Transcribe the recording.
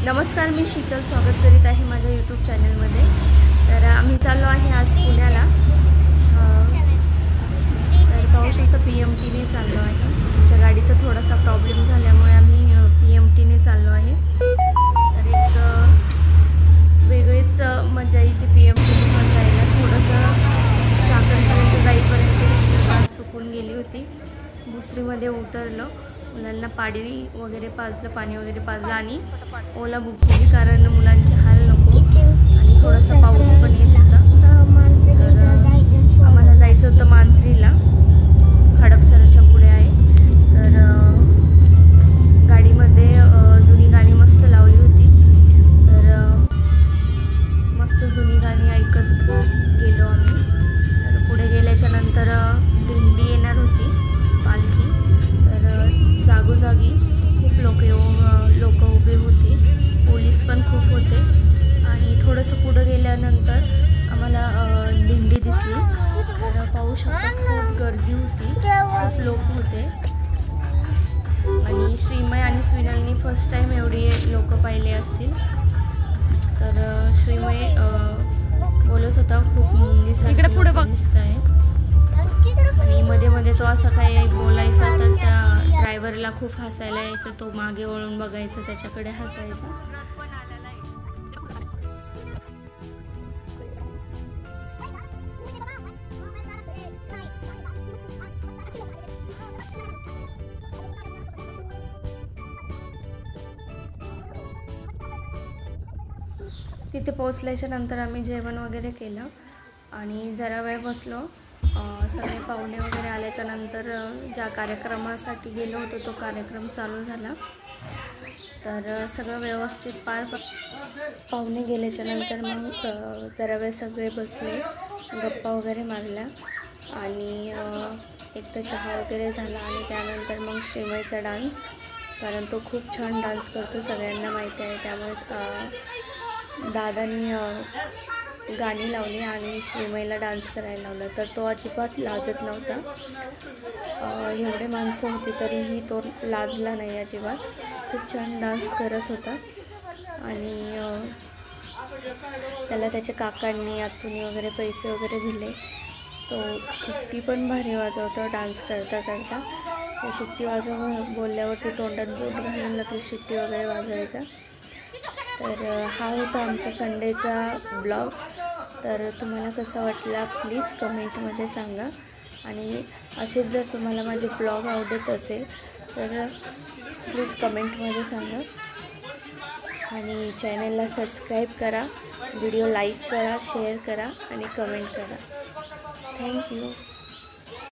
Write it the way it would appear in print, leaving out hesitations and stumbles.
नमस्कार, मी शीतल स्वागत करीत आहे माझ्या यूट्यूब चॅनलमध्ये। तर आम्ही चाललो आहे आज पुण्याला। तर पाहू शकता PMTने चाललो आहे। आमच्या गाडीचा थोडासा प्रॉब्लेम झाल्यामुळे आम्ही PMTने चाललो आहे। तर एक वेगळीच मजा येते PMTने जायला। थोडंसं चाकणपर्यंत जाईपर्यंत सुकून गेली होती। भुसरीमध्ये उतरलो, मुलांना पाणी वगैरे पाजलं आणि ओला बुक केली, कारण मुलांचे हाल नको। आणि थोडासा पाऊस पण येत होता। तर आम्हाला जायचं होतं मांजरीला, हडपसरच्या पुढे आहे। तर गाडीमध्ये जुनी गाणी मस्त लावली होती। तर मस्त जुनी गाणी ऐकत गेलो आम्ही। तर पुढे गेल्याच्या नंतर दिंडी येणार होती, पालखी। तर जागोजागी खूप लोक उभे होते, पोलीस पण खूप होते। आणि थोडंसं पुढं गेल्यानंतर आम्हाला दिंडी दिसली। तर पाहू शकता खूप गर्दी होती, खूप लोक होते। आणि श्रीमय आणि स्विनलनी फर्स्ट टाइम एवढी लोक पाहिले असतील। तर श्रीमय बोलत होता खूप मुंगीसारखी पुढे दिसत आहे। आणि मध्ये मध्ये तो असं काही बोलायचा तर त्या ड्रायव्हरला खूप हसायला यायचं। तो मागे वळून बघायचा, त्याच्याकडे हसायचा। तिथे पोहोचल्याच्या नंतर आम्ही जेवण वगैरे केलं आणि जरा वेळ बसलो। सगळे पाहुणे वगैरे आल्याच्या नंतर ज्या कार्यक्रमासाठी गेलो होतो तो कार्यक्रम चालू झाला। तर सगळं व्यवस्थित पाहुणे गेल्याच्या नंतर मग जरा वेळ सगळे बसले, गप्पा वगैरे मारल्या आणि एकदा चहा वगैरे झाला। आणि त्यानंतर मग श्रीमयचा डान्स, कारण तो खूप छान डान्स करतो, सगळ्यांना माहिती आहे। त्यामुळे दादानी गाणी लावली आणि श्रीमयला डान्स करायला लावला। तर तो अजिबात लाजत नव्हता। एवढे माणसं होती तरीही तो लाजला नाही अजिबात, खूप छान डान्स करत होता। आणि त्याला त्याच्या काकांनी आतूनी वगैरे पैसे वगैरे दिले। तो शिट्टी पण भारी वाजवतो डान्स करता करता। तो शिट्टी बोलल्यावरती तोंडात बोट घालून लगेच शिट्टी वगैरे वाजवायचा। तर हा होता आमचा संडेचा ब्लॉग। तर तुम्हाला कसा वाटला प्लीज कमेंटमध्ये सांगा। आणि असेच जर तुम्हाला माझे ब्लॉग आवडत असेल तर प्लीज कमेंटमध्ये सांगा। आणि चॅनलला सबस्क्राईब करा, व्हिडिओ लाईक करा, शेअर करा आणि कमेंट करा। थँक्यू।